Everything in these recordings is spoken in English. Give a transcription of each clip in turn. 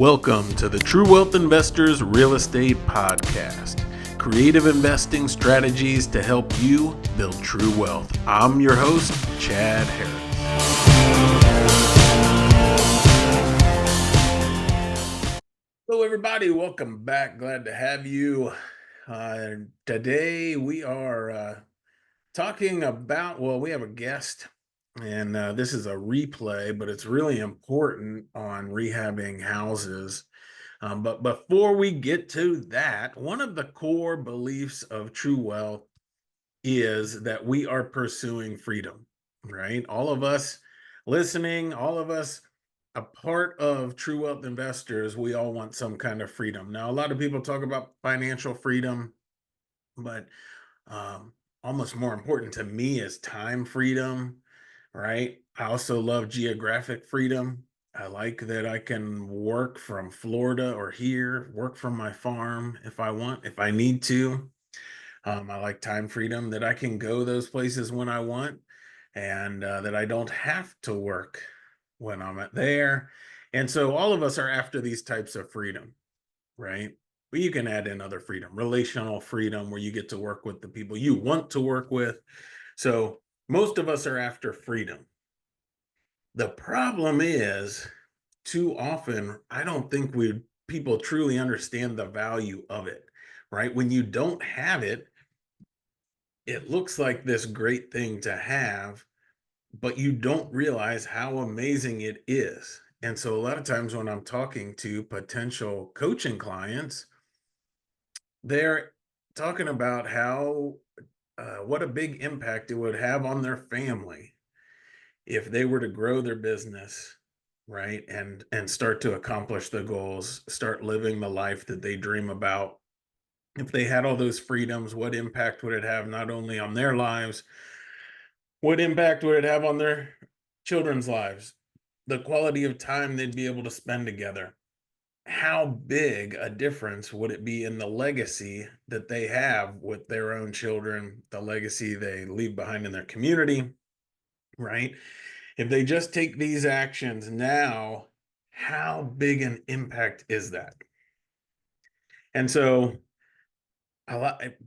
Welcome to the True Wealth Investors Real Estate Podcast. Creative investing strategies to help you build true wealth. I'm your host, Chad Harris. Hello, everybody. Welcome back. Glad to have you. Today we are talking about, we have a guest, and this is a replay, but it's really important on rehabbing houses. But before we get to that, one of the core beliefs of True Wealth is that we are pursuing freedom, right? All of us listening, all of us a part of True Wealth Investors, we all want some kind of freedom. Now, a lot of people talk about financial freedom, but um, almost more important to me is time freedom, right? I also love geographic freedom. I like that I can work from Florida or here, work from my farm if I want, if I need to. I like time freedom that I can go those places when I want and that I don't have to work when I'm at there. And so all of us are after these types of freedom, right? But you can add in other freedom, relational freedom, where you get to work with the people you want to work with. So most of us are after freedom. The problem is, too often, I don't think people truly understand the value of it, right? When you don't have it, it looks like this great thing to have, but you don't realize how amazing it is. And so a lot of times when I'm talking to potential coaching clients, they're talking about how what a big impact it would have on their family if they were to grow their business, right, and start to accomplish the goals, start living the life that they dream about. If they had all those freedoms, what impact would it have not only on their lives, what impact would it have on their children's lives, the quality of time they'd be able to spend together? How big a difference would it be in the legacy that they have with their own children, the legacy they leave behind in their community, right? If they just take these actions now, how big an impact is that? And so,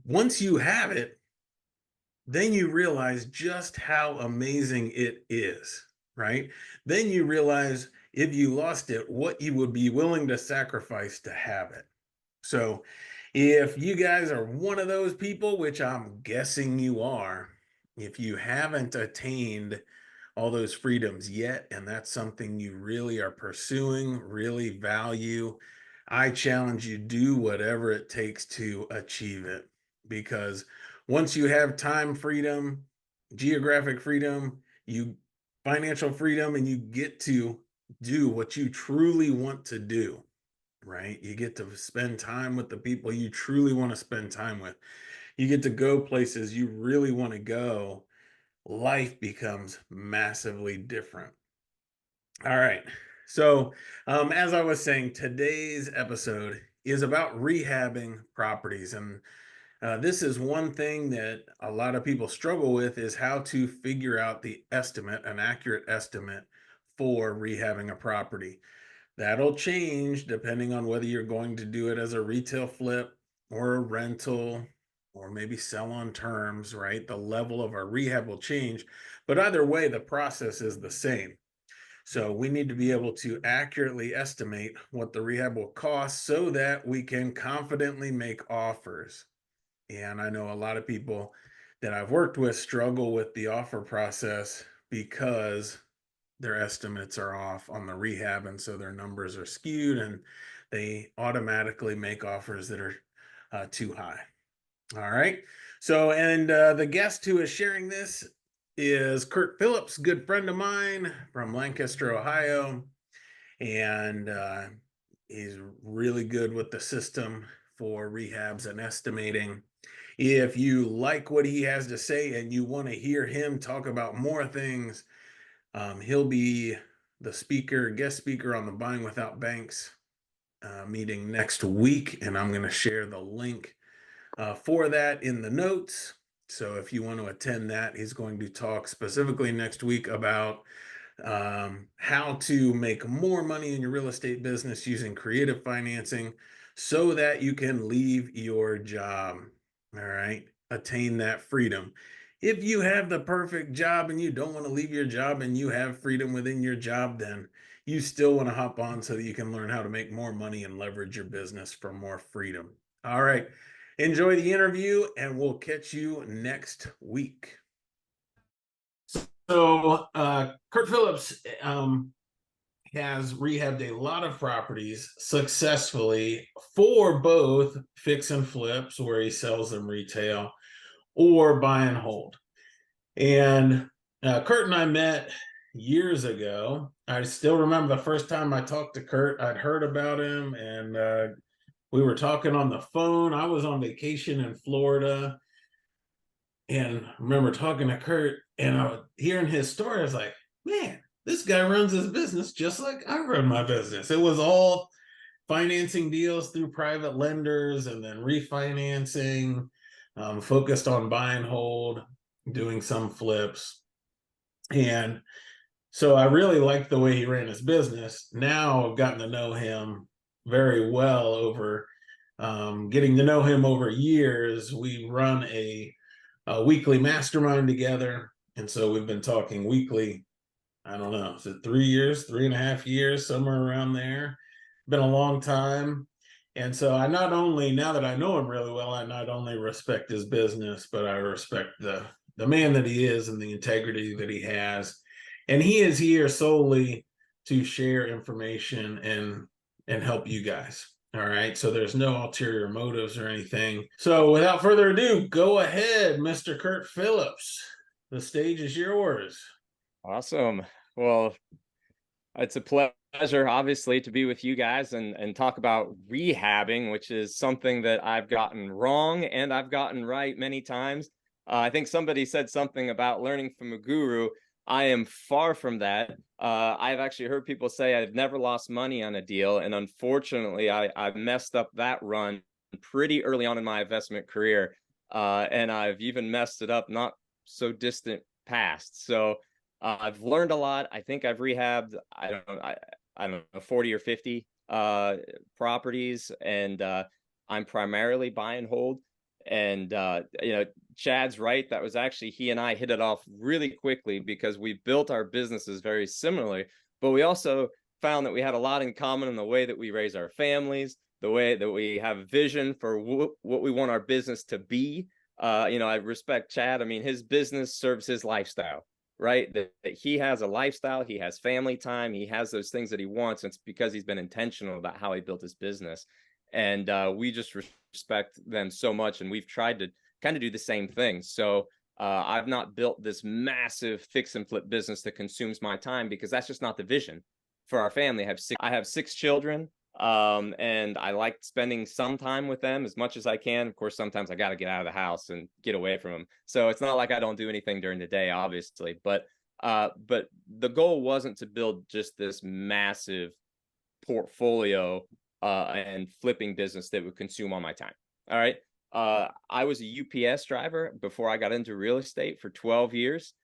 once you have it, then you realize just how amazing it is, right? Then you realize if you lost it, what you would be willing to sacrifice to have it. So, if you guys are one of those people, which I'm guessing you are, if you haven't attained all those freedoms yet, and that's something you really are pursuing, really value, I challenge you, do whatever it takes to achieve it. Because once you have time freedom, geographic freedom, you financial freedom, and you get to do what you truly want to do, right? You get to spend time with the people you truly want to spend time with. You get to go places you really want to go. Life becomes massively different. All right. So, as I was saying, today's episode is about rehabbing properties. And this is one thing that a lot of people struggle with, is how to figure out the estimate, an accurate estimate for rehabbing a property. That'll change depending on whether you're going to do it as a retail flip or a rental or maybe sell on terms, right? The level of our rehab will change, but either way, the process is the same. So we need to be able to accurately estimate what the rehab will cost so that we can confidently make offers. And I know a lot of people that I've worked with struggle with the offer process because their estimates are off on the rehab, and so their numbers are skewed, and they automatically make offers that are too high. All right. So, and the guest who is sharing this is Kurt Phillips, good friend of mine from Lancaster, Ohio, and he's really good with the system for rehabs and estimating. If you like what he has to say and you want to hear him talk about more things, he'll be the guest speaker on the Buying Without Banks meeting next week, and I'm going to share the link for that in the notes. So if you want to attend that, he's going to talk specifically next week about how to make more money in your real estate business using creative financing so that you can leave your job. All right. Attain that freedom. If you have the perfect job and you don't want to leave your job and you have freedom within your job, then you still want to hop on so that you can learn how to make more money and leverage your business for more freedom. All right. Enjoy the interview and we'll catch you next week. So, Kurt Phillips has rehabbed a lot of properties successfully for both fix and flips, where he sells them retail, or buy and hold. And Kurt and I met years ago. I still remember the first time I talked to Kurt. I'd heard about him, and we were talking on the phone. I was on vacation in Florida, and I remember talking to Kurt, and I was hearing his story. I was like, man, this guy runs his business just like I run my business. It was all financing deals through private lenders and then refinancing, focused on buy and hold, doing some flips. And so I really liked the way he ran his business. Now I've gotten to know him very well over getting to know him over years. We run a weekly mastermind together. And so we've been talking weekly. I don't know, is it 3 years, 3.5 years, somewhere around there? Been a long time. And so I not only, now that I know him really well, I not only respect his business, but I respect the man that he is and the integrity that he has. And he is here solely to share information and help you guys. All right. So there's no ulterior motives or anything. So without further ado, go ahead, Mr. Kurt Phillips. The stage is yours. Awesome. Well, it's a pleasure, obviously, to be with you guys and talk about rehabbing, which is something that I've gotten wrong and I've gotten right many times. I think somebody said something about learning from a guru. I am far from that. I've actually heard people say I've never lost money on a deal, and unfortunately, I messed up that run pretty early on in my investment career, and I've even messed it up not so distant past. So I've learned a lot. I think I've rehabbed, I don't know, 40 or 50 properties, and I'm primarily buy and hold. And Chad's right. That was actually, he and I hit it off really quickly because we built our businesses very similarly, but we also found that we had a lot in common in the way that we raise our families, the way that we have vision for what we want our business to be. I respect Chad. I mean, his business serves his lifestyle, right? That he has a lifestyle, he has family time, he has those things that he wants. And it's because he's been intentional about how he built his business. And we just respect them so much. And we've tried to kind of do the same thing. So I've not built this massive fix and flip business that consumes my time, because that's just not the vision for our family. I have six children. And I like spending some time with them as much as I can. Of course, sometimes I got to get out of the house and get away from them. So it's not like I don't do anything during the day, obviously, but the goal wasn't to build just this massive portfolio and flipping business that would consume all my time. All right. I was a UPS driver before I got into real estate for 12 years.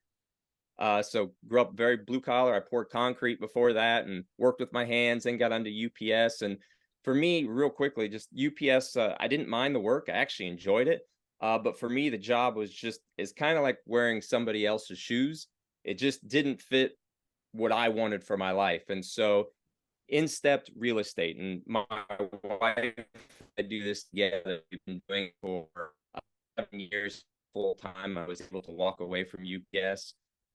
So grew up very blue collar. I poured concrete before that and worked with my hands and got into UPS. And for me, real quickly, just UPS, I didn't mind the work. I actually enjoyed it. But for me, the job is kind of like wearing somebody else's shoes. It just didn't fit what I wanted for my life. And so in stepped real estate, and my wife, I do this together. We've been doing it for 7 years full time. I was able to walk away from UPS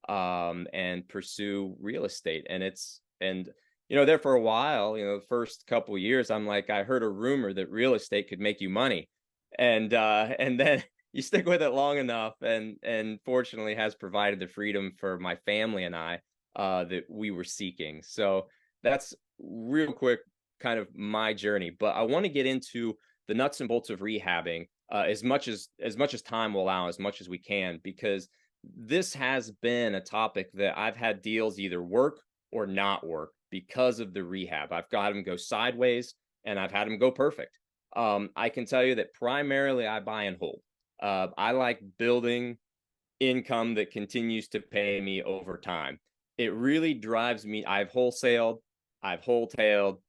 and pursue real estate. And there for a while, the first couple of years, I'm like, I heard a rumor that real estate could make you money. And then you stick with it long enough, and fortunately has provided the freedom for my family and I that we were seeking. So that's real quick kind of my journey. But I want to get into the nuts and bolts of rehabbing as much as time will allow, as much as we can, because this has been a topic that I've had deals either work or not work because of the rehab. I've got them go sideways and I've had them go perfect. I can tell you that primarily I buy and hold. I like building income that continues to pay me over time. it really drives me. I've wholesaled, I've wholetailed,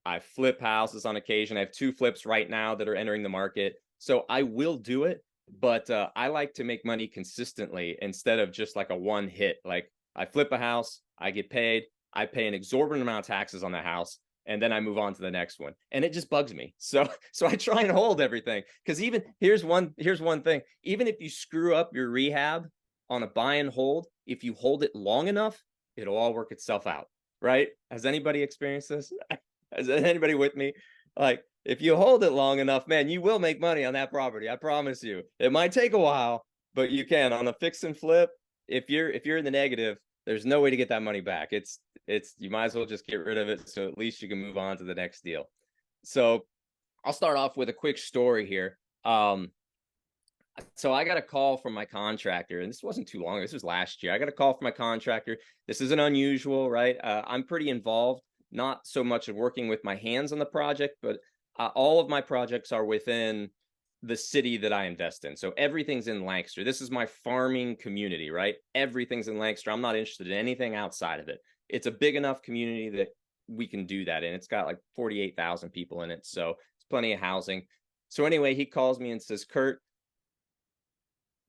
I flip houses on occasion. I have 2 flips right now that are entering the market. So I will do it, but I like to make money consistently instead of just like a one hit. Like I flip a house, I get paid, I pay an exorbitant amount of taxes on the house, and then I move on to the next one. And it just bugs me. So I try and hold everything. Because even here's one thing. Even if you screw up your rehab on a buy and hold, if you hold it long enough, it'll all work itself out. Right? Has anybody experienced this? Is anybody with me? Like, if you hold it long enough, man, you will make money on that property. I promise you. It might take a while, but you can. On a fix and flip, if you're in the negative, there's no way to get that money back. It's you might as well just get rid of it, so at least you can move on to the next deal. So I'll start off with a quick story here. So I got a call from my contractor, and this wasn't too long. This was last year. I got a call from my contractor. This isn't unusual, right? I'm pretty involved, not so much in working with my hands on the project, but all of my projects are within the city that I invest in. So everything's in Lancaster. This is my farming community, right? Everything's in Lancaster. I'm not interested in anything outside of it. It's a big enough community that we can do that in. It's got like 48,000 people in it. So it's plenty of housing. So anyway, he calls me and says, Kurt,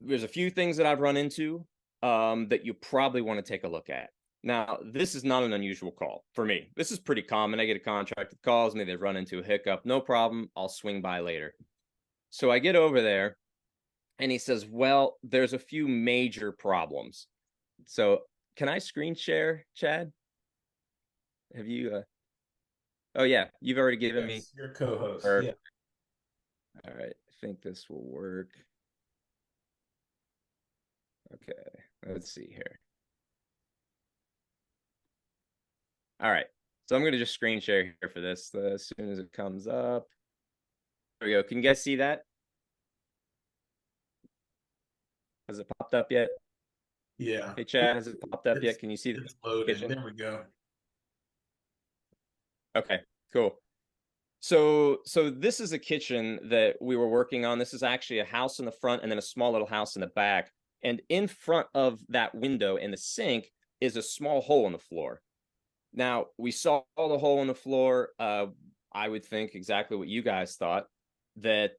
there's a few things that I've run into that you probably want to take a look at. Now, this is not an unusual call for me. This is pretty common. I get a contractor that calls me, they've run into a hiccup. No problem. I'll swing by later. So I get over there and he says, well, there's a few major problems. So can I screen share, Chad? Have you? Oh, yeah. You've already given me. Your co-host. Yeah. All right. I think this will work. Okay. Let's see here. All right. So I'm going to just screen share here for this as soon as it comes up. There we go. Can you guys see that? Has it popped up yet? Yeah. Hey, Chad, has it popped up yet? Can you see the loading? There we go. Okay, cool. So this is a kitchen that we were working on. This is actually a house in the front and then a small little house in the back. And in front of that window in the sink is a small hole in the floor. Now, we saw the hole in the floor. I would think exactly what you guys thought, that,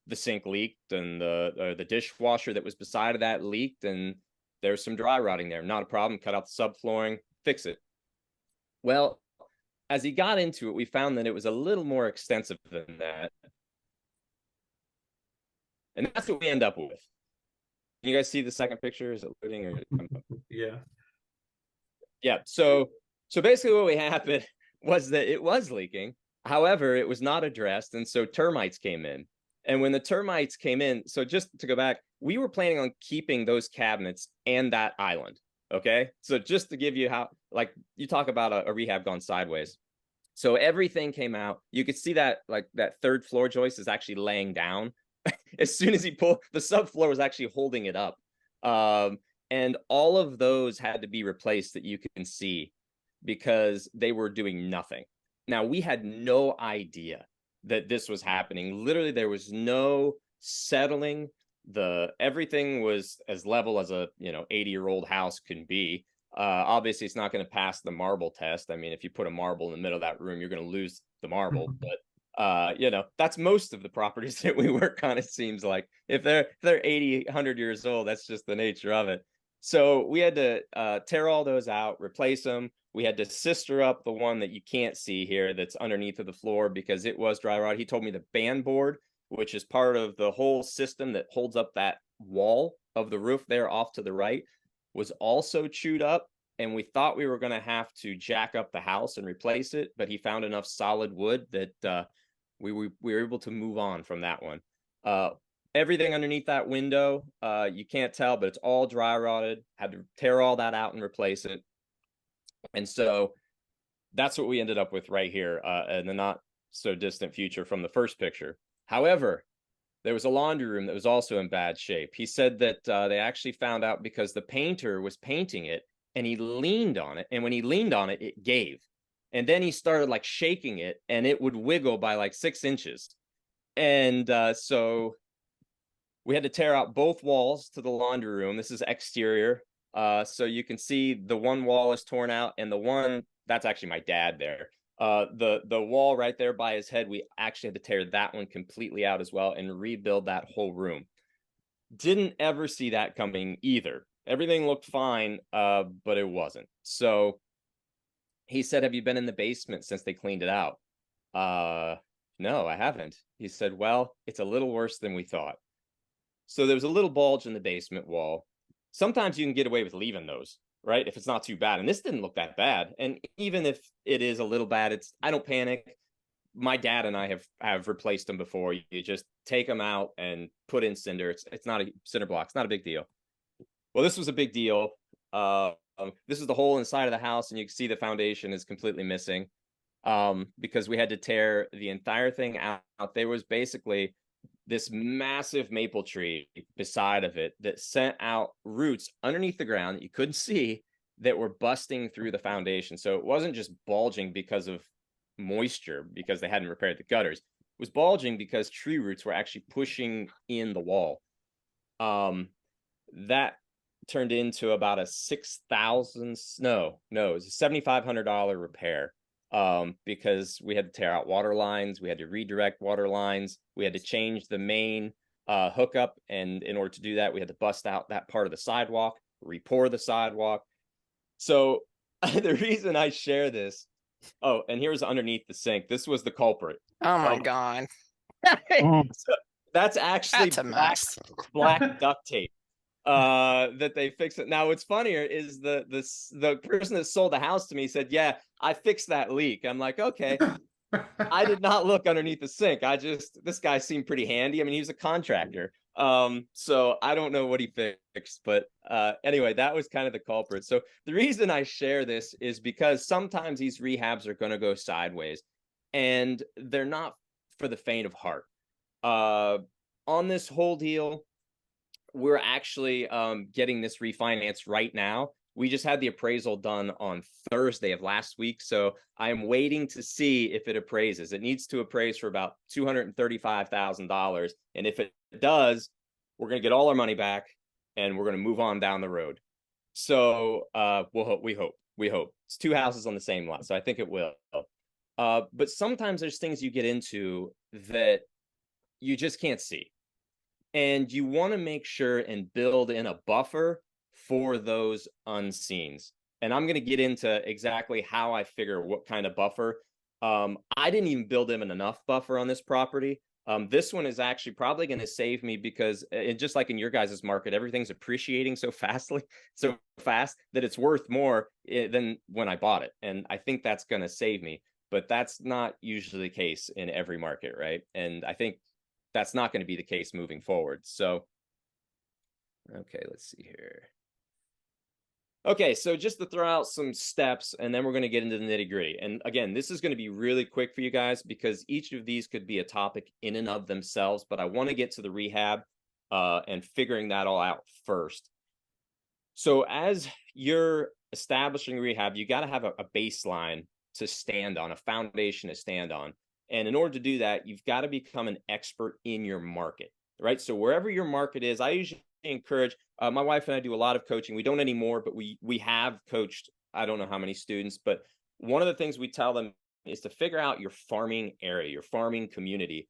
the sink leaked and the dishwasher that was beside of that leaked, and there's some dry rotting there. Not a problem. Cut out the subflooring, fix it. Well, as he got into it, we found that it was a little more extensive than that. And that's what we end up with. Can you guys see the second picture? Is it loading or? Yeah. Yeah. So basically what we happened was that it was leaking. However, it was not addressed. And so termites came in. And when the termites came in, so just to go back, we were planning on keeping those cabinets and that island. Okay. So just to give you how, like, you talk about a rehab gone sideways. So everything came out. You could see that, like, that third floor joist is actually laying down. As soon as he pulled, the subfloor was actually holding it up. And all of those had to be replaced that you can see because they were doing nothing. Now, we had no idea that this was happening. Literally, there was no settling. Everything was as level as a 80-year-old house can be. Obviously, it's not going to pass the marble test. I mean, if you put a marble in the middle of that room, you're going to lose the marble. But that's most of the properties that we work on. It seems like if they're 80, 100 years old, that's just the nature of it. So we had to tear all those out, replace them. We had to sister up the one that you can't see here that's underneath of the floor because it was dry rot. He told me the band board, which is part of the whole system that holds up that wall of the roof there off to the right, was also chewed up. And we thought we were going to have to jack up the house and replace it, but he found enough solid wood that we were able to move on from that one. Everything underneath that window, you can't tell, but it's all dry rotted. Had to tear all that out and replace it. And so that's what we ended up with right here in the not so distant future from the first picture. However, there was a laundry room that was also in bad shape. He said that they actually found out because the painter was painting it and he leaned on it. And when he leaned on it, it gave. And then he started like shaking it and it would wiggle by like 6 inches. And so we had to tear out both walls to the laundry room. This is exterior. So you can see the one wall is torn out, and the one that's actually my dad there. The wall right there by his head, we actually had to tear that one completely out as well and rebuild that whole room. Didn't ever see that coming either. Everything looked fine, but it wasn't. So he said, "Have you been in the basement since they cleaned it out?" No, I haven't. He said, "Well, it's a little worse than we thought." So there was a little bulge in the basement wall. Sometimes you can get away with leaving those, right? If it's not too bad. And this didn't look that bad. And even if it is a little bad, I don't panic. My dad and I have replaced them before. You just take them out and put in cinder. It's not a cinder block. It's not a big deal. Well, this was a big deal. This is the hole inside of the house, and you can see the foundation is completely missing, because we had to tear the entire thing out. There was basically this massive maple tree beside of it that sent out roots underneath the ground that you couldn't see, that were busting through the foundation. So it wasn't just bulging because of moisture, because they hadn't repaired the gutters. It was bulging because tree roots were actually pushing in the wall. That turned into about a 6,000, no, it was a $7,500 repair. Because we had to tear out water lines, we had to redirect water lines, we had to change the main hookup, and in order to do that, we had to bust out that part of the sidewalk, re-pour the sidewalk. So the reason I share this, oh, and here's underneath the sink. This was the culprit. Oh my God. So that's actually That's a mess. black duct tape that they fix it. Now what's funnier is the person that sold the house to me said, "Yeah, I fixed that leak." I'm like, okay. I did not look underneath the sink. This guy seemed pretty handy. I mean, he was a contractor. So I don't know what he fixed, but anyway, that was kind of the culprit. So the reason I share this is because sometimes these rehabs are going to go sideways, and they're not for the faint of heart. On this whole deal, we're actually getting this refinanced right now. We just had the appraisal done on Thursday of last week, so I'm waiting to see if it appraises. It needs to appraise for about $235,000, and if it does, we're going to get all our money back, and we're going to move on down the road. So we hope. It's two houses on the same lot, so I think it will. But sometimes there's things you get into that you just can't see, and you want to make sure and build in a buffer for those unseens. And I'm going to get into exactly how I figure what kind of buffer. I didn't even build in enough buffer on this property. This one is actually probably going to save me, because just like in your guys' market, everything's appreciating so fast that it's worth more than when I bought it. And I think that's going to save me, but that's not usually the case in every market, right? And I think that's not going to be the case moving forward. So, okay, let's see here. Okay, so just to throw out some steps, and then we're going to get into the nitty gritty. And again, this is going to be really quick for you guys, because each of these could be a topic in and of themselves, but I want to get to the rehab and figuring that all out first. So as you're establishing rehab, you got to have a baseline to stand on, a foundation to stand on. And in order to do that, you've got to become an expert in your market, right? So wherever your market is, I usually encourage, my wife and I do a lot of coaching. We don't anymore, but we have coached, I don't know how many students, but one of the things we tell them is to figure out your farming area, your farming community,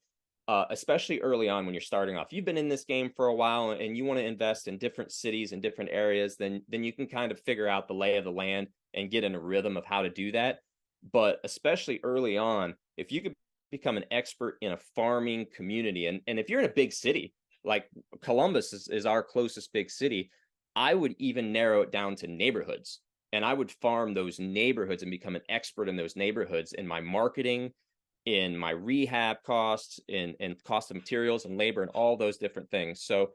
especially early on when you're starting off. You've been in this game for a while and you want to invest in different cities and different areas, then you can kind of figure out the lay of the land and get in a rhythm of how to do that. But especially early on, if you could become an expert in a farming community, and if you're in a big city, like Columbus is our closest big city, I would even narrow it down to neighborhoods, and I would farm those neighborhoods and become an expert in those neighborhoods, in my marketing, in my rehab costs, in cost of materials and labor, and all those different things. So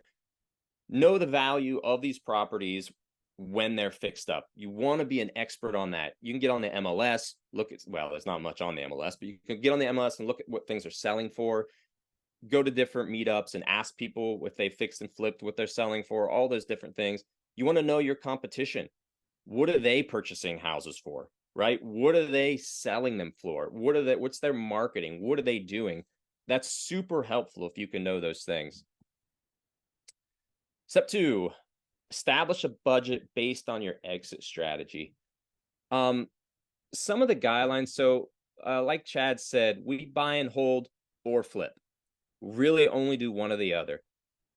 know the value of these properties when they're fixed up. You want to be an expert on that. You can get on the MLS, well, there's not much on the MLS, but you can get on the MLS and look at what things are selling for. Go to different meetups and ask people if they fixed and flipped what they're selling for, all those different things. You want to know your competition. What are they purchasing houses for, right? What are they selling them for? What's their marketing? What are they doing? That's super helpful if you can know those things. Step 2, establish a budget based on your exit strategy. Um, some of the guidelines. So, like Chad said, we buy and hold or flip. Really only do one or the other.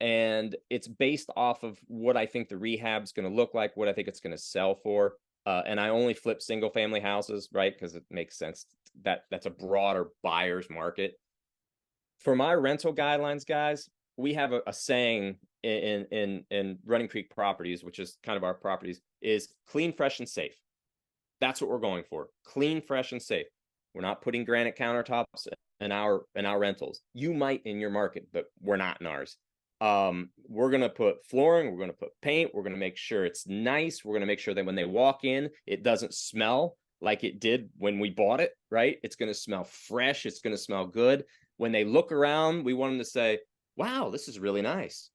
And it's based off of what I think the rehab's going to look like, what I think it's going to sell for. And I only flip single family houses, right? Because it makes sense that that's a broader buyer's market. For my rental guidelines, guys, we have a saying in Running Creek Properties, which is kind of our properties, is clean, fresh, and safe. That's what we're going for. Clean, fresh, and safe. We're not putting granite countertops in our rentals. You might in your market, but we're not in ours. We're gonna put flooring, we're gonna put paint, we're gonna make sure it's nice, we're gonna make sure that when they walk in, it doesn't smell like it did when we bought it, right? It's gonna smell fresh, it's gonna smell good. When they look around, we want them to say, wow, this is really nice.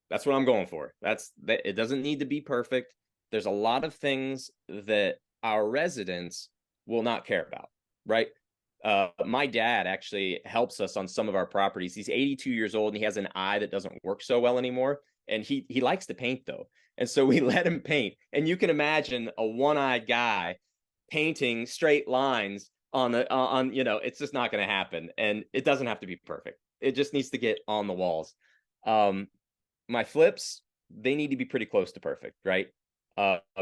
That's what I'm going for. That's that. It doesn't need to be perfect. There's a lot of things that our residents will not care about, right? My dad actually helps us on some of our properties. He's 82 years old and he has an eye that doesn't work so well anymore. And he likes to paint though. And so we let him paint. And you can imagine a one-eyed guy painting straight lines on it's just not going to happen. And it doesn't have to be perfect. It just needs to get on the walls. My flips, they need to be pretty close to perfect, right?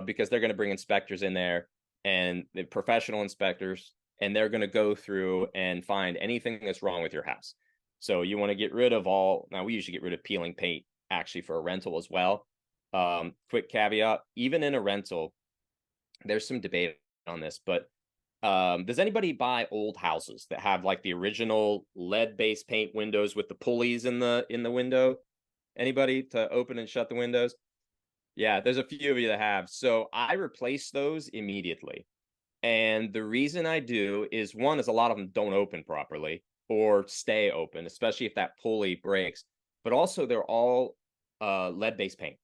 Because they're going to bring inspectors in there and the professional inspectors, and they're going to go through and find anything that's wrong with your house. So you want to get rid of now we usually get rid of peeling paint actually for a rental as well. Quick caveat, even in a rental, there's some debate on this, but does anybody buy old houses that have like the original lead-based paint windows with the pulleys in the window? Anybody to open and shut the windows? Yeah, there's a few of you that have. So I replace those immediately. And the reason I do is one is a lot of them don't open properly or stay open, especially if that pulley breaks. But also they're all lead-based paint,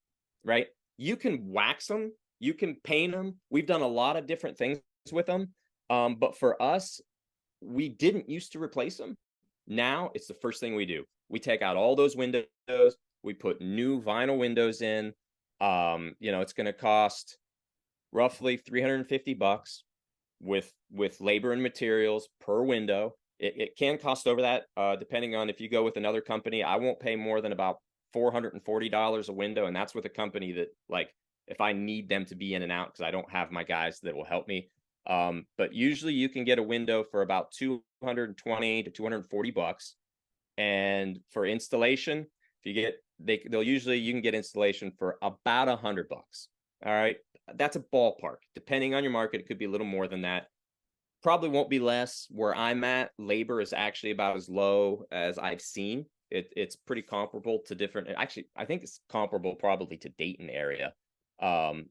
right? You can wax them, you can paint them. We've done a lot of different things with them. But for us, we didn't used to replace them. Now it's the first thing we do. We take out all those windows, we put new vinyl windows in. It's going to cost roughly $350 with labor and materials per window. It can cost over that, depending on if you go with another company. I won't pay more than about $440 a window, and that's with a company that, like, if I need them to be in and out because I don't have my guys that will help me. But usually you can get a window for about $220 to $240, and for installation, if you get you can get installation for about $100. All right, that's a ballpark. Depending on your market, it could be a little more than that. Probably won't be less. Where I'm at, labor is actually about as low as I've seen. It's pretty comparable to different. Actually, I think it's comparable probably to Dayton area.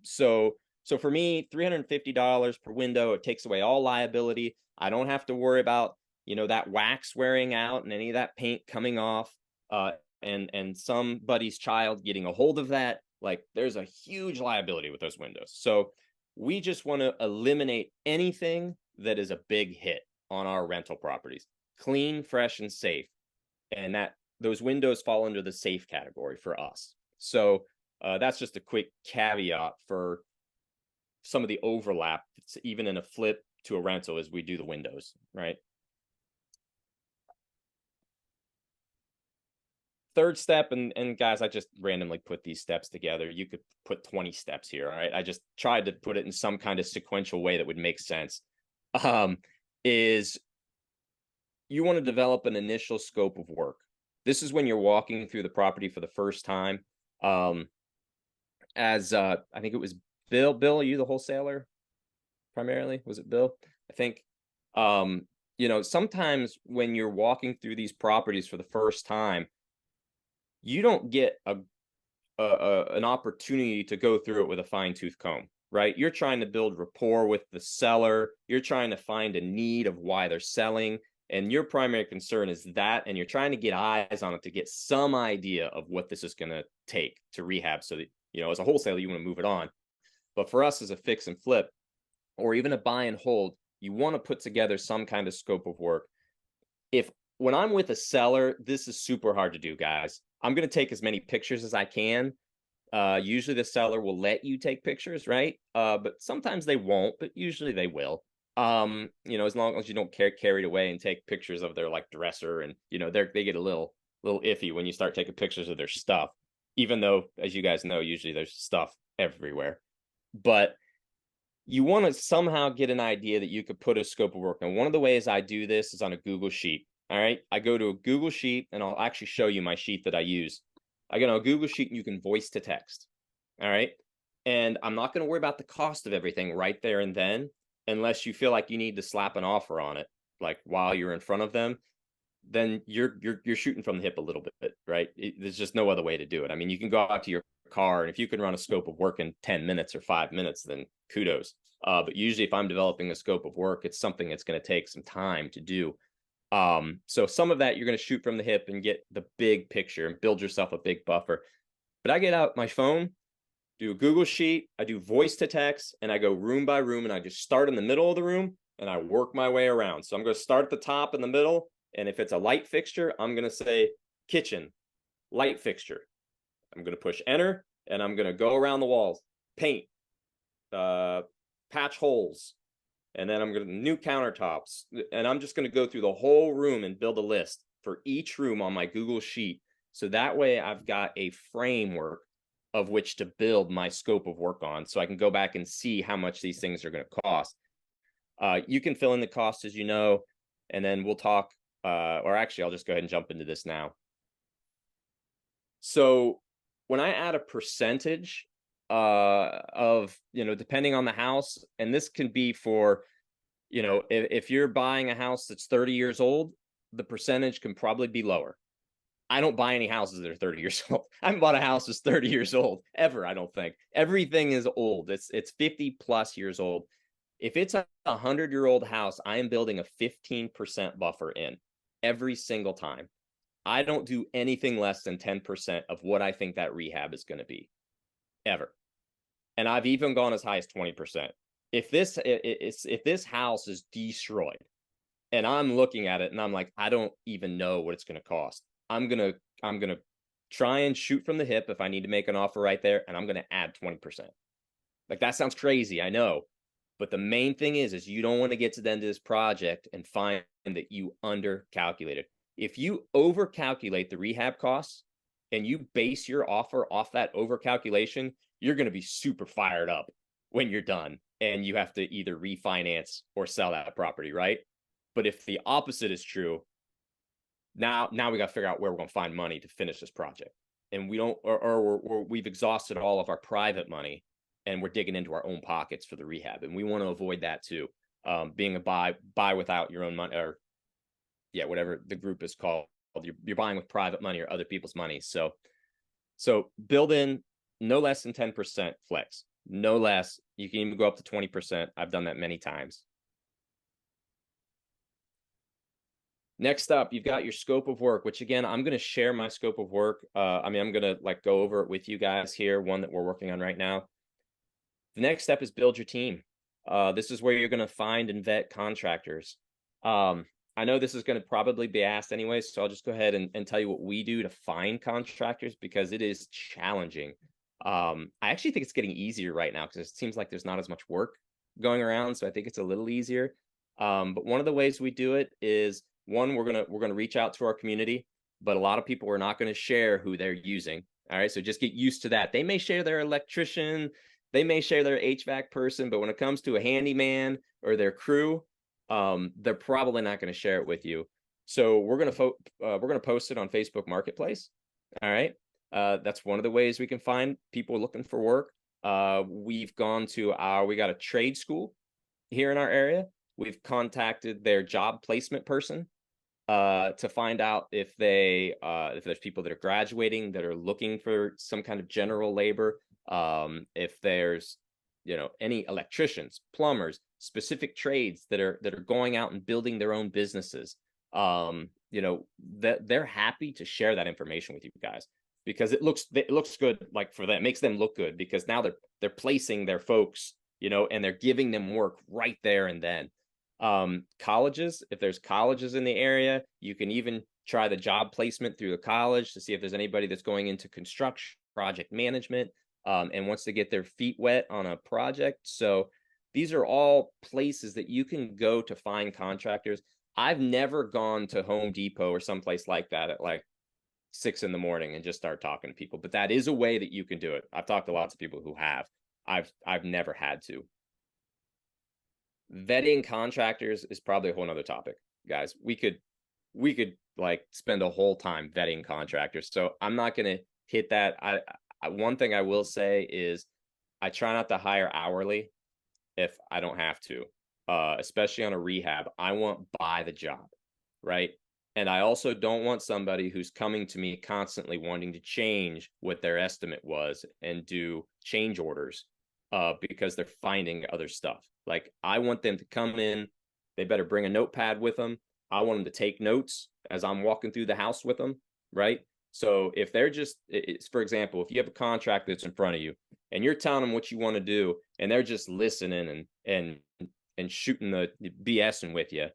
So for me, $350 per window. It takes away all liability. I don't have to worry about that wax wearing out and any of that paint coming off. And somebody's child getting a hold of that. Like, there's a huge liability with those windows. So we just want to eliminate anything that is a big hit on our rental properties. Clean, fresh, and safe. And those windows fall under the safe category for us. So that's just a quick caveat for some of the overlap that's even in a flip to a rental as we do the windows, right? Third step, and guys, I just randomly put these steps together. You could put 20 steps here. All right, I just tried to put it in some kind of sequential way that would make sense. Is you want to develop an initial scope of work. This is when you're walking through the property for the first time. As I think it was Bill. Bill, are you the wholesaler primarily? Was it Bill? I think. Sometimes when you're walking through these properties for the first time, you don't get an opportunity to go through it with a fine-tooth comb, right? You're trying to build rapport with the seller. You're trying to find a need of why they're selling. And your primary concern is that, and you're trying to get eyes on it to get some idea of what this is going to take to rehab so that, as a wholesaler, you want to move it on. But for us as a fix and flip, or even a buy and hold, you want to put together some kind of scope of work. When I'm with a seller, this is super hard to do, guys. I'm going to take as many pictures as I can. Usually the seller will let you take pictures, right? But sometimes they won't, but usually they will. As long as you don't get carried away and take pictures of their like dresser, and they get a little iffy when you start taking pictures of their stuff, even though, as you guys know, usually there's stuff everywhere. But you want to somehow get an idea that you could put a scope of work. And one of the ways I do this is on a Google Sheet. All right. I go to a Google Sheet, and I'll actually show you my sheet that I use. I get on a Google Sheet and you can voice to text. All right. And I'm not going to worry about the cost of everything right there and then, unless you feel like you need to slap an offer on it, like while you're in front of them. Then you're shooting from the hip a little bit, right? There's just no other way to do it. I mean, you can go out to your car, and if you can run a scope of work in 10 minutes or 5 minutes, then kudos. But usually if I'm developing a scope of work, it's something that's going to take some time to do. So some of that you're going to shoot from the hip and get the big picture and build yourself a big buffer. But I get out my phone, do a Google Sheet, I do voice to text, and I go room by room, and I just start in the middle of the room and I work my way around. So I'm going to start at the top in the middle, and if it's a light fixture, I'm going to say kitchen, light fixture. I'm going to push enter, and I'm going to go around the walls, paint, patch holes, and then I'm going to new countertops. And I'm just going to go through the whole room and build a list for each room on my Google Sheet. So that way I've got a framework of which to build my scope of work on, so I can go back and see how much these things are going to cost. You can fill in the cost as you know, and then we'll talk, or actually I'll just go ahead and jump into this now. So when I add a percentage of, depending on the house, and this can be for, if you're buying a house that's 30 years old, the percentage can probably be lower. I don't buy any houses that are 30 years old. I haven't bought a house that's 30 years old ever. I don't think. Everything is old. It's 50 plus years old. If it's a 100-year-old house, I am building a 15% buffer in every single time. I don't do anything less than 10% of what I think that rehab is going to be, ever. And I've even gone as high as 20%. If this house is destroyed, and I'm looking at it and I'm like, I don't even know what it's going to cost, I'm gonna try and shoot from the hip if I need to make an offer right there, and I'm gonna add 20%. Like, that sounds crazy, I know, but the main thing is you don't want to get to the end of this project and find that you undercalculated. If you overcalculate the rehab costs and you base your offer off that overcalculation, you're going to be super fired up when you're done and you have to either refinance or sell that property, right? But if the opposite is true, now we got to figure out where we're going to find money to finish this project. And we don't, or we've exhausted all of our private money and we're digging into our own pockets for the rehab. And we want to avoid that too. Being a buy without your own money, or whatever the group is called. You're buying with private money or other people's money. So build in no less than 10% flex, no less. You can even go up to 20%. I've done that many times. Next up, you've got your scope of work, which again, I'm going to share my scope of work. I'm going to go over it with you guys here, one that we're working on right now. The next step is build your team. This is where you're going to find and vet contractors. I know this is going to probably be asked anyway, so I'll just go ahead and tell you what we do to find contractors, because it is challenging. I actually think it's getting easier right now because it seems like there's not as much work going around, so I think it's a little easier. But one of the ways we do it is, one, we're gonna reach out to our community, but a lot of people are not going to share who they're using. All right, so just get used to that. They may share their electrician, they may share their HVAC person, but when it comes to a handyman or their crew, they're probably not going to share it with you. So we're gonna post it on Facebook Marketplace. All right, that's one of the ways we can find people looking for work. We've gone to we got a trade school here in our area. We've contacted their job placement person to find out if there's people that are graduating that are looking for some kind of general labor. If there's any electricians, plumbers, specific trades that are going out and building their own businesses, that they're happy to share that information with you guys, because it looks good, like for them, it makes them look good, because now they're placing their folks, and they're giving them work right there and then. Colleges, if there's colleges in the area, you can even try the job placement through the college to see if there's anybody that's going into construction, project management. and wants to get their feet wet on a project. So these are all places that you can go to find contractors. I've never gone to Home Depot or someplace like that at like 6 in the morning and just start talking to people, but that is a way that you can do it. I've talked to lots of people who have. I've never had to. Vetting contractors is probably a whole nother topic, guys. We could like spend a whole time vetting contractors. So I'm not gonna hit that. One thing I will say is I try not to hire hourly if I don't have to, especially on a rehab. I want by the job, right? And I also don't want somebody who's coming to me constantly wanting to change what their estimate was and do change orders because they're finding other stuff. Like I want them to come in, they better bring a notepad with them. I want them to take notes as I'm walking through the house with them, right? So if they're just, it's, for example, if you have a contract that's in front of you and you're telling them what you want to do and they're just listening and shooting the BSing with you,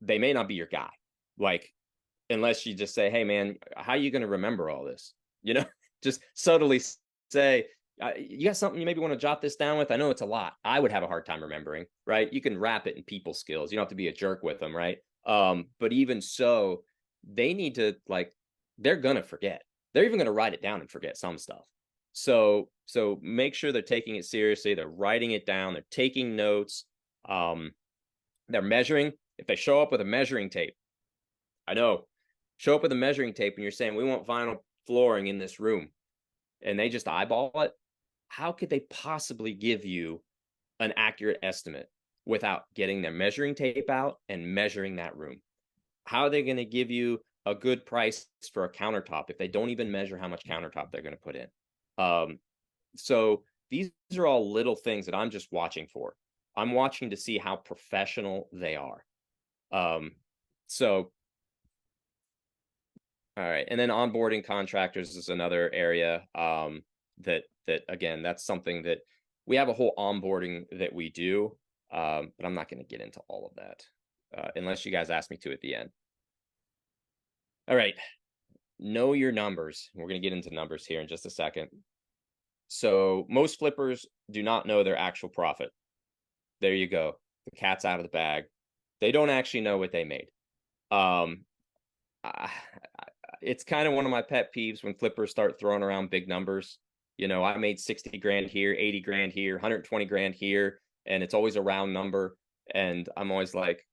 they may not be your guy. Like, unless you just say, hey man, how are you going to remember all this? You know, just subtly say, you got something you maybe want to jot this down with? I know it's a lot. I would have a hard time remembering, right? You can wrap it in people skills. You don't have to be a jerk with them, right? But even so, they need to like, they're gonna forget. They're even gonna write it down and forget some stuff. So make sure they're taking it seriously. They're writing it down. They're taking notes. They're measuring. If they show up with a measuring tape, I know, show up with a measuring tape and you're saying we want vinyl flooring in this room, and they just eyeball it. How could they possibly give you an accurate estimate without getting their measuring tape out and measuring that room? How are they going to give you a good price for a countertop if they don't even measure how much countertop they're going to put in? So these are all little things that I'm just watching for. I'm watching to see how professional they are. So all right, and then onboarding contractors is another area that again, that's something that we have a whole onboarding that we do, but I'm not going to get into all of that unless you guys ask me to at the end. All right, know your numbers. We're going to get into numbers here in just a second. So most flippers do not know their actual profit. There you go. The cat's out of the bag. They don't actually know what they made. It's kind of one of my pet peeves when flippers start throwing around big numbers. You know, I made 60 grand here, 80 grand here, 120 grand here, and it's always a round number. And I'm always like,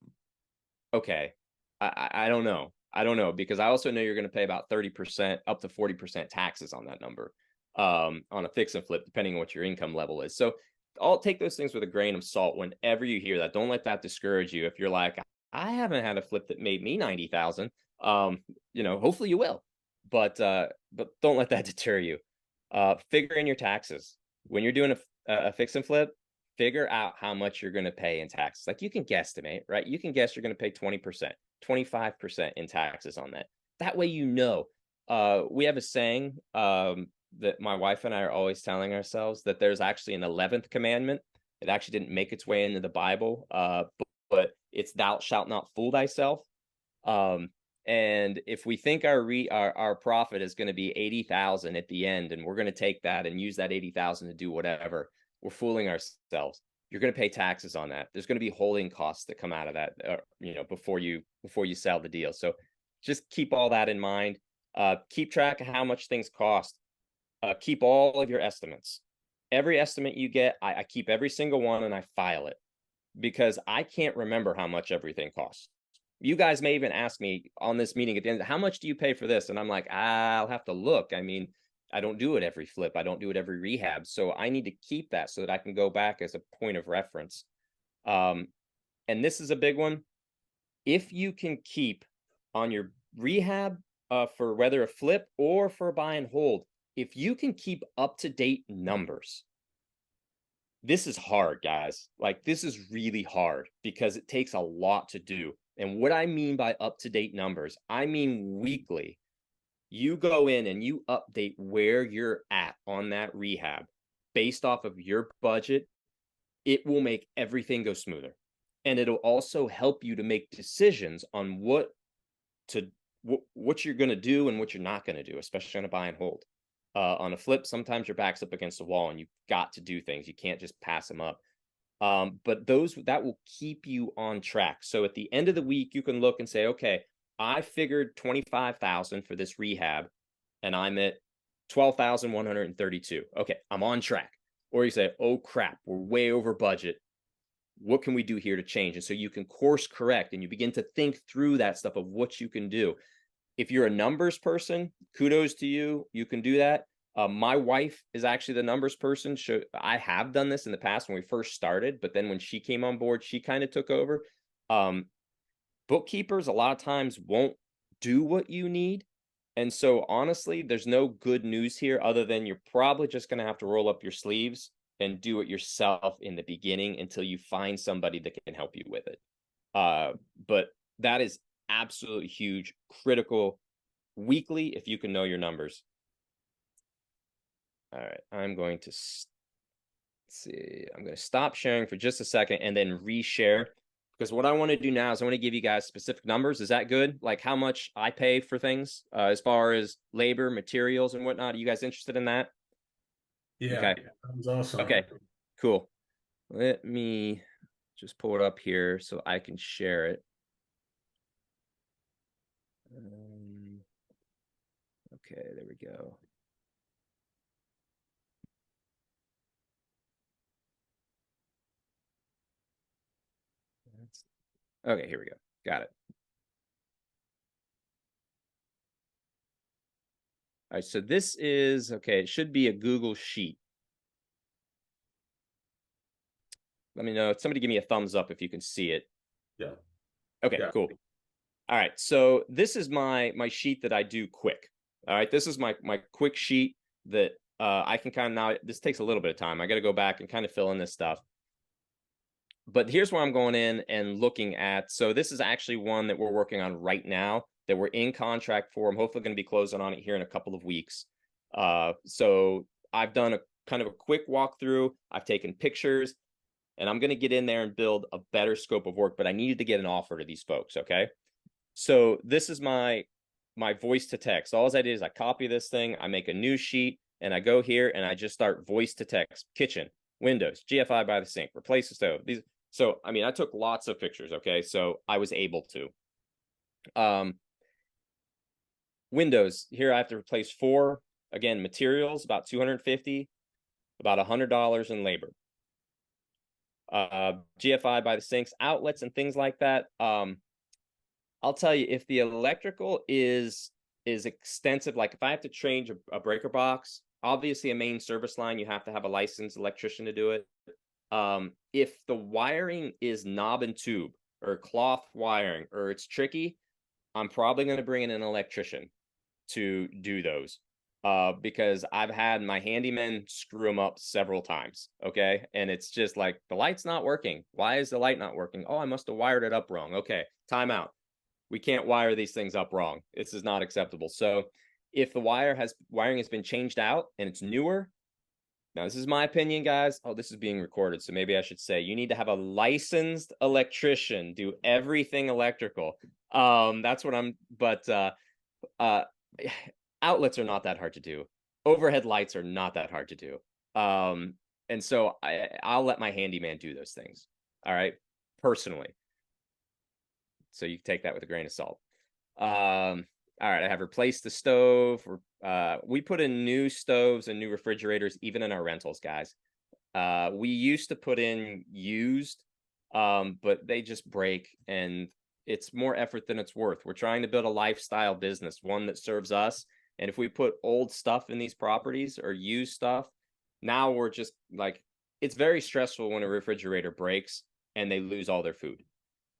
okay, I don't know. I don't know, because I also know you're going to pay about 30% up to 40% taxes on that number on a fix and flip, depending on what your income level is. So I'll take those things with a grain of salt whenever you hear that. Don't let that discourage you. If you're like, I haven't had a flip that made me 90,000, you know, hopefully you will, but don't let that deter you. Figure in your taxes when you're doing a fix and flip. Figure out how much you're going to pay in taxes. Like you can guesstimate, right? You can guess you're going to pay 20%, 25% in taxes on that. That way, you know. We have a saying that my wife and I are always telling ourselves, that there's actually an 11th commandment. It actually didn't make its way into the Bible, but it's thou shalt not fool thyself. And if we think our profit is going to be 80,000 at the end, and we're going to take that and use that 80,000 to do whatever, we're fooling ourselves. You're going to pay taxes on that. There's going to be holding costs that come out of that, you know, before you sell the deal. So just keep all that in mind. Keep track of how much things cost. Keep all of your estimates. Every estimate you get, I keep every single one and I file it, because I can't remember how much everything costs. You guys may even ask me on this meeting at the end, how much do you pay for this? And I'm like, I'll have to look. I mean, I don't do it every flip. I don't do it every rehab. So I need to keep that so that I can go back as a point of reference. And this is a big one. If you can keep on your rehab for whether a flip or for buy and hold, if you can keep up-to-date numbers, this is hard, guys. Like, this is really hard because it takes a lot to do. And what I mean by up-to-date numbers, I mean weekly. You go in and you update where you're at on that rehab based off of your budget. It will make everything go smoother. And it'll also help you to make decisions on what you're going to do and what you're not going to do, especially on a buy and hold. On a flip, sometimes your back's up against the wall and you've got to do things. You can't just pass them up. But that will keep you on track. So at the end of the week, you can look and say, okay, I figured 25,000 for this rehab and I'm at 12,132. Okay, I'm on track. Or you say, oh crap, we're way over budget. What can we do here to change? And so you can course correct and you begin to think through that stuff of what you can do. If you're a numbers person, kudos to you. You can do that. My wife is actually the numbers person. I have done this in the past when we first started, but then when she came on board, she kind of took over. Bookkeepers a lot of times won't do what you need. And so honestly, there's no good news here other than you're probably just going to have to roll up your sleeves and do it yourself in the beginning until you find somebody that can help you with it. But that is absolutely huge, critical weekly if you can know your numbers. All right, I'm going to see. I'm going to stop sharing for just a second and then reshare, because what I want to do now is I want to give you guys specific numbers. Is that good? Like how much I pay for things as far as labor, materials, and whatnot. Are you guys interested in that? Yeah, Okay. that was awesome. Okay, cool. Let me just pull it up here so I can share it. Okay, there we go. Okay, here we go. Got it. All right, so this is, okay, it should be a Google Sheet. Let me know. Somebody give me a thumbs up if you can see it. Yeah. Okay, Yeah. cool. All right, so this is my sheet that I do quick. All right, this is my quick sheet that I can kind of now, this takes a little bit of time. I got to go back and kind of fill in this stuff. But here's where I'm going in and looking at. So this is actually one that we're working on right now that we're in contract for. I'm hopefully going to be closing on it here in a couple of weeks. So I've done a kind of a quick walkthrough. I've taken pictures and I'm going to get in there and build a better scope of work, but I needed to get an offer to these folks. Okay. So this is my voice to text. All I did is I copy this thing, I make a new sheet, and I go here and I just start voice to text. Kitchen, windows, GFI by the sink, replace the stove. So I mean, I took lots of pictures. Okay, so I was able to. Windows here, I have to replace 4. Again, materials about 250, about $100 in labor. GFI by the sinks, outlets, and things like that. I'll tell you, if the electrical is extensive, like if I have to change a breaker box, obviously a main service line, you have to have a licensed electrician to do it. If the wiring is knob and tube or cloth wiring or it's tricky, I'm probably going to bring in an electrician to do those. Because I've had my handyman screw them up several times. Okay. And it's just like, the light's not working. Why is the light not working? Oh, I must have wired it up wrong. Okay. Time out. We can't wire these things up wrong. This is not acceptable. So if the wiring has been changed out and it's newer, now this is my opinion, guys. Oh, this is being recorded, so maybe I should say you need to have a licensed electrician do everything electrical. That's what I'm. But outlets are not that hard to do. Overhead lights are not that hard to do. And so I'll let my handyman do those things. All right, personally. So you can take that with a grain of salt. All right, I have replaced the stove. We put in new stoves and new refrigerators, even in our rentals, guys. We used to put in used, but they just break and it's more effort than it's worth. We're trying to build a lifestyle business, one that serves us. And if we put old stuff in these properties or used stuff, now we're just like, it's very stressful when a refrigerator breaks and they lose all their food.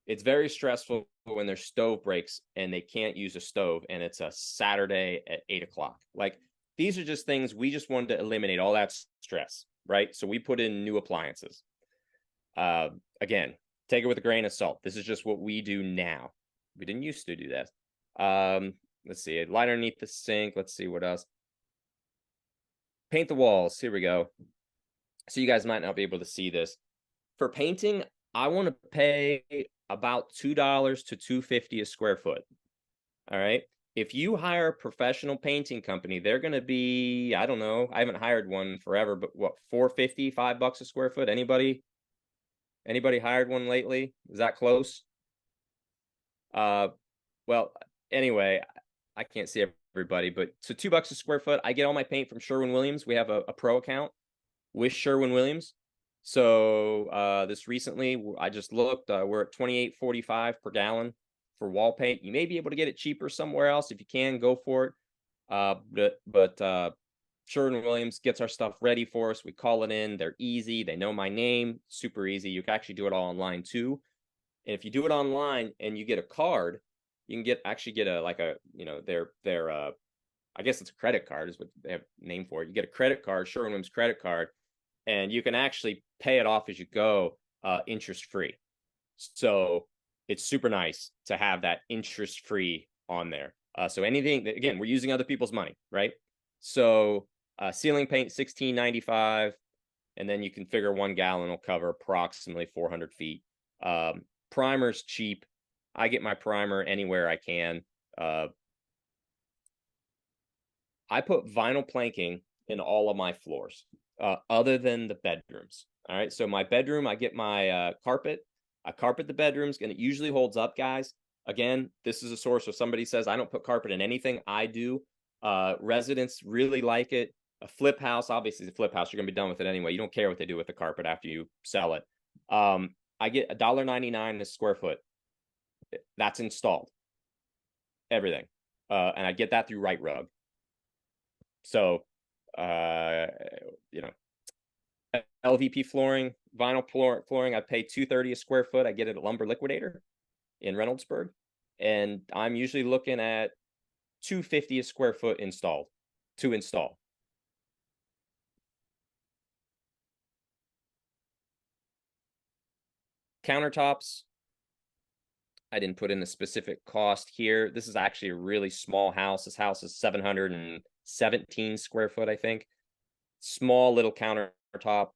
It's very stressful when their stove breaks and they can't use a stove and it's a Saturday at 8 o'clock. Like, these are just things we just wanted to eliminate all that stress, right? So we put in new appliances. Again, take it with a grain of salt. This is just what we do now. We didn't used to do that. Let's see, light underneath the sink. Let's see what else. Paint the walls. Here we go. So you guys might not be able to see this. For painting, I want to pay about $2 to $2.50 a square foot. All right. If you hire a professional painting company, they're going to be, I don't know, I haven't hired one forever, but what, 450, $5 a square foot? Anybody hired one lately? Is that close? Uh, well, anyway, I can't see everybody, but so $2 a square foot. I get all my paint from Sherwin-Williams. We have a pro account with Sherwin-Williams. So this recently, I just looked. We're at 28.45 per gallon for wall paint. You may be able to get it cheaper somewhere else. If you can, go for it. But Sherwin-Williams gets our stuff ready for us. We call it in. They're easy. They know my name. Super easy. You can actually do it all online too. And if you do it online and you get a card, you can actually get their I guess it's a credit card is what they have name for it. You get a credit card, Sherwin-Williams credit card, and you can actually pay it off as you go, interest free. So it's super nice to have that interest free on there. So anything that, again, we're using other people's money, right? So ceiling paint $16.95, and then you can figure 1 gallon will cover approximately 400 feet. Primer's cheap. I get my primer anywhere I can. I put vinyl planking in all of my floors, other than the bedrooms. All right. So my bedroom, I get my carpet. I carpet the bedrooms, and it usually holds up, guys. Again, this is a source where somebody says I don't put carpet in anything. I do. Residents really like it. A flip house, obviously, the flip house, you're gonna be done with it anyway. You don't care what they do with the carpet after you sell it. I get $1.99 a square foot. That's installed. Everything. And I get that through Right Rug. So, you know, LVP flooring, vinyl flooring, I pay $2.30 a square foot. I get it at Lumber Liquidator in Reynoldsburg. And I'm usually looking at $2.50 a square foot to install. Countertops, I didn't put in a specific cost here. This is actually a really small house. This house is 717 square foot, I think. Small little countertop.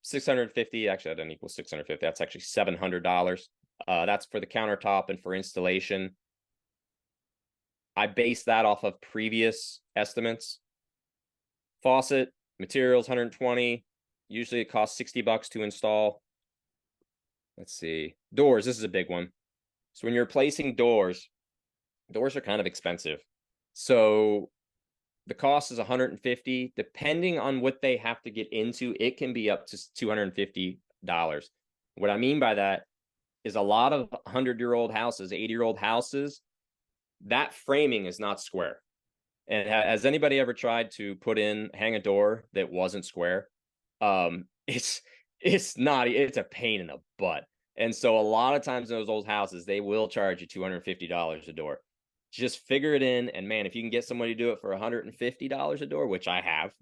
650, actually that doesn't equal 650. That's actually $700. That's for the countertop and for installation. I base that off of previous estimates. Faucet, materials 120. Usually it costs $60 to install. Let's see. Doors, this is a big one. So when you're replacing doors are kind of expensive. So the cost is $150. Depending on what they have to get into, it can be up to $250. What I mean by that is a lot of 100-year-old houses, 80-year-old houses, that framing is not square. And has anybody ever tried to hang a door that wasn't square? It's a pain in the butt. And so a lot of times in those old houses, they will charge you $250 a door. Just figure it in. And man, if you can get somebody to do it for $150 a door, which I have,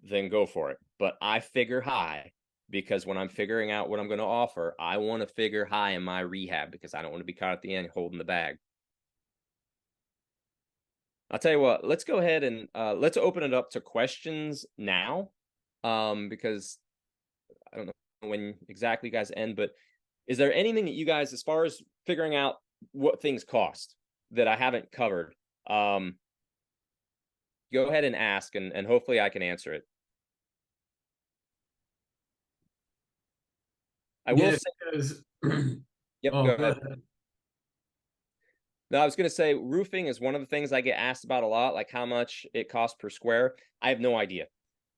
then go for it. But I figure high, because when I'm figuring out what I'm going to offer, I want to figure high in my rehab, because I don't want to be caught at the end holding the bag. I'll tell you what, let's go ahead and let's open it up to questions now, because I don't know when exactly you guys end, but is there anything that you guys, as far as figuring out what things cost, that I haven't covered? Go ahead and ask, and hopefully I can answer it. I will say, yep, Oh, go go ahead. ahead. No, I was going to say roofing is one of the things I get asked about a lot, like how much it costs per square. I have no idea.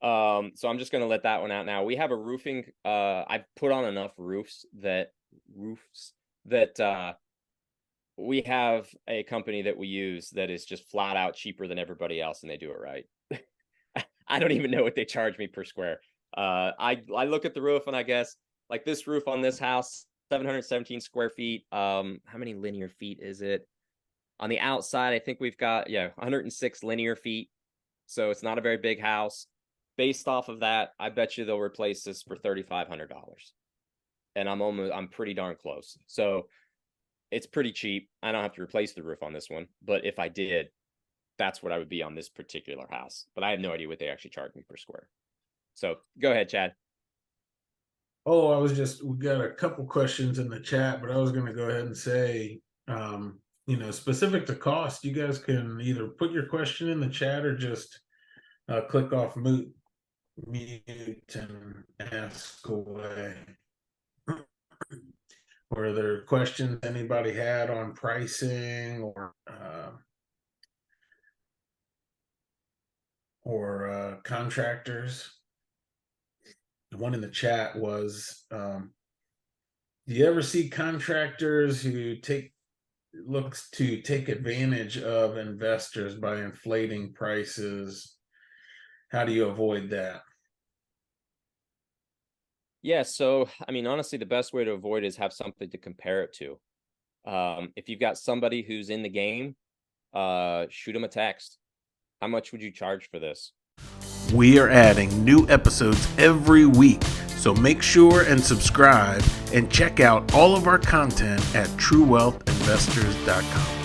So I'm just going to let that one out now. We have a roofing. I've put on enough roofs that we have a company that we use that is just flat out cheaper than everybody else, and they do it right. I don't even know what they charge me per square. I look at the roof, and I guess like this roof on this house, 717 square feet. How many linear feet is it? On the outside, I think we've got 106 linear feet. So it's not a very big house. Based off of that, I bet you they'll replace this for $3,500. And I'm pretty darn close. So it's pretty cheap. I don't have to replace the roof on this one, but if I did, that's what I would be on this particular house. But I have no idea what they actually charge me per square. So go ahead, Chad. Oh, we got a couple questions in the chat, but I was going to go ahead and say, specific to cost, you guys can either put your question in the chat or just click off mute and ask away. Were there questions anybody had on pricing or contractors? The one in the chat was, do you ever see contractors who looks to take advantage of investors by inflating prices? How do you avoid that? Yeah, so I mean, honestly, the best way to avoid is have something to compare it to. If you've got somebody who's in the game, shoot them a text. How much would you charge for this? We are adding new episodes every week, so make sure and subscribe and check out all of our content at truewealthinvestors.com.